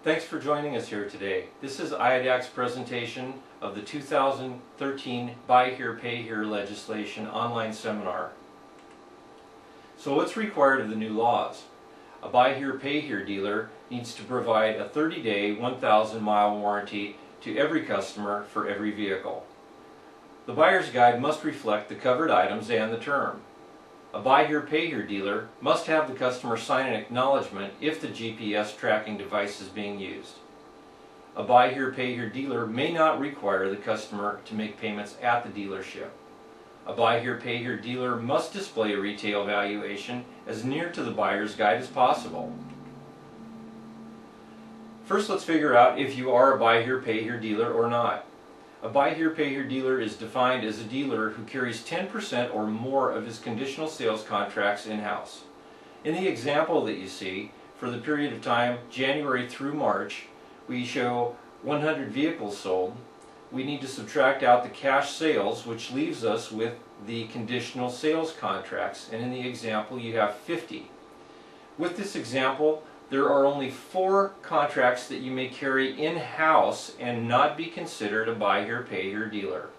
Thanks for joining us here today. This is IADAC's presentation of the 2013 Buy Here, Pay Here legislation online seminar. So what's required of the new laws? A Buy Here, Pay Here dealer needs to provide a 30-day, 1,000-mile warranty to every customer for every vehicle. The buyer's guide must reflect the covered items and the term. A Buy Here, Pay Here dealer must have the customer sign an acknowledgement if the GPS tracking device is being used. A Buy Here, Pay Here dealer may not require the customer to make payments at the dealership. A Buy Here, Pay Here dealer must display a retail valuation as near to the buyer's guide as possible. First, let's figure out if you are a Buy Here, Pay Here dealer or not. A Buy Here, Pay Here dealer is defined as a dealer who carries 10% or more of his conditional sales contracts in-house. In the example that you see, for the period of time January through March, we show 100 vehicles sold. We need to subtract out the cash sales, which leaves us with the conditional sales contracts, and in the example you have 50. With this example, there are only 4 contracts that you may carry in-house and not be considered a Buy Here, Pay Here dealer.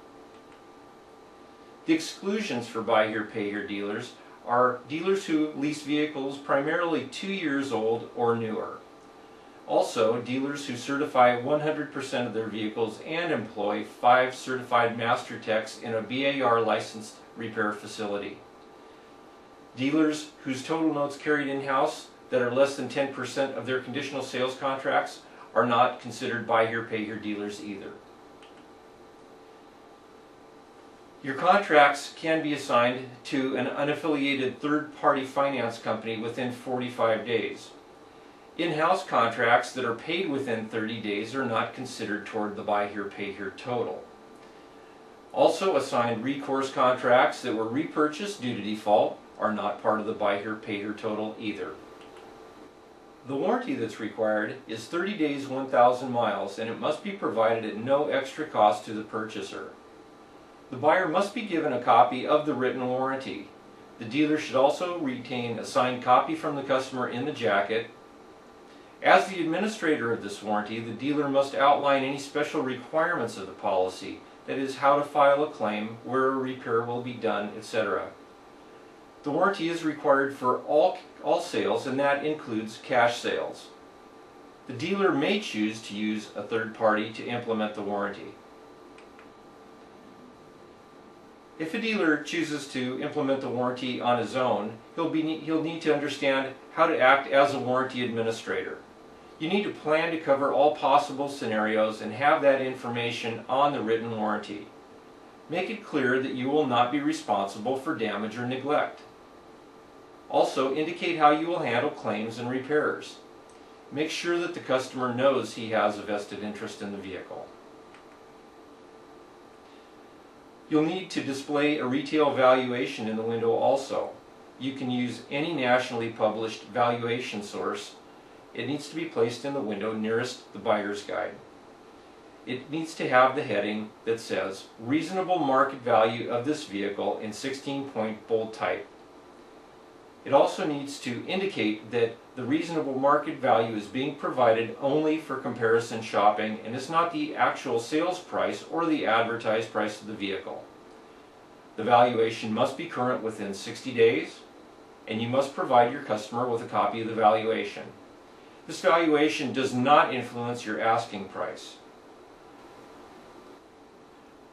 The exclusions for Buy Here, Pay Here dealers are dealers who lease vehicles primarily 2 years old or newer. Also, dealers who certify 100% of their vehicles and employ 5 certified master techs in a BAR licensed repair facility. Dealers whose total notes carried in-house that are less than 10% of their conditional sales contracts are not considered Buy Here, Pay Here dealers either. Your contracts can be assigned to an unaffiliated third-party finance company within 45 days. In-house contracts that are paid within 30 days are not considered toward the Buy Here, Pay Here total. Also, assigned recourse contracts that were repurchased due to default are not part of the Buy Here, Pay Here total either. The warranty that's required is 30 days, 1,000 miles, and it must be provided at no extra cost to the purchaser. The buyer must be given a copy of the written warranty. The dealer should also retain a signed copy from the customer in the jacket. As the administrator of this warranty, the dealer must outline any special requirements of the policy, that is, how to file a claim, where a repair will be done, etc. The warranty is required for all sales, and that includes cash sales. The dealer may choose to use a third party to implement the warranty. If a dealer chooses to implement the warranty on his own, he'll need to understand how to act as a warranty administrator. You need to plan to cover all possible scenarios and have that information on the written warranty. Make it clear that you will not be responsible for damage or neglect. Also, indicate how you will handle claims and repairs. Make sure that the customer knows he has a vested interest in the vehicle. You'll need to display a retail valuation in the window also. You can use any nationally published valuation source. It needs to be placed in the window nearest the buyer's guide. It needs to have the heading that says, "Reasonable market value of this vehicle" in 16-point bold type. It also needs to indicate that the reasonable market value is being provided only for comparison shopping and is not the actual sales price or the advertised price of the vehicle. The valuation must be current within 60 days, and you must provide your customer with a copy of the valuation. This valuation does not influence your asking price.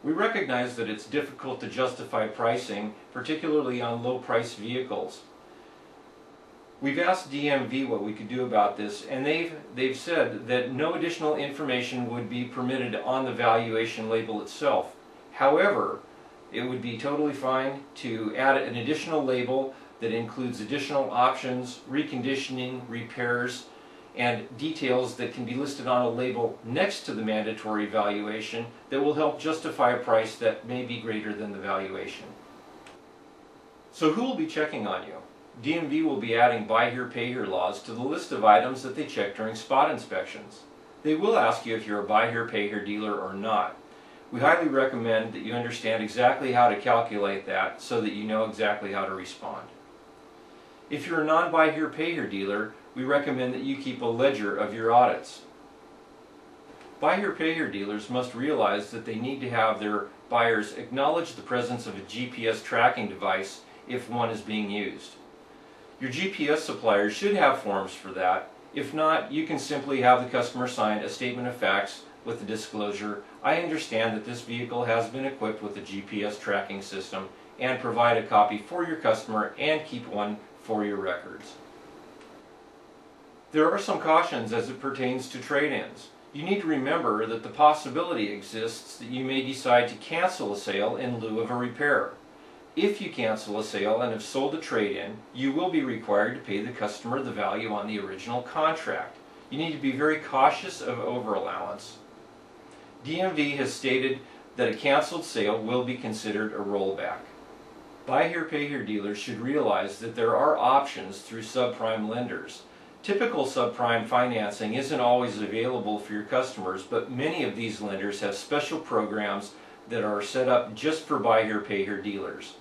We recognize that it's difficult to justify pricing, particularly on low-priced vehicles. We've asked DMV what we could do about this, and they've said that no additional information would be permitted on the valuation label itself. However, it would be totally fine to add an additional label that includes additional options, reconditioning, repairs, and details that can be listed on a label next to the mandatory valuation that will help justify a price that may be greater than the valuation. So who will be checking on you? DMV will be adding Buy Here, Pay Here laws to the list of items that they check during spot inspections. They will ask you if you're a Buy Here, Pay Here dealer or not. We highly recommend that you understand exactly how to calculate that so that you know exactly how to respond. If you're a non-Buy Here, Pay Here dealer, we recommend that you keep a ledger of your audits. Buy here, pay here dealers must realize that they need to have their buyers acknowledge the presence of a GPS tracking device if one is being used. Your GPS supplier should have forms for that. If not, you can simply have the customer sign a statement of facts with the disclosure, "I understand that this vehicle has been equipped with a GPS tracking system," and provide a copy for your customer and keep one for your records. There are some cautions as it pertains to trade-ins. You need to remember that the possibility exists that you may decide to cancel a sale in lieu of a repair. If you cancel a sale and have sold a trade-in, you will be required to pay the customer the value on the original contract. You need to be very cautious of over-allowance. DMV has stated that a canceled sale will be considered a rollback. Buy here, pay here dealers should realize that there are options through subprime lenders. Typical subprime financing isn't always available for your customers, but many of these lenders have special programs that are set up just for buy here, pay here dealers.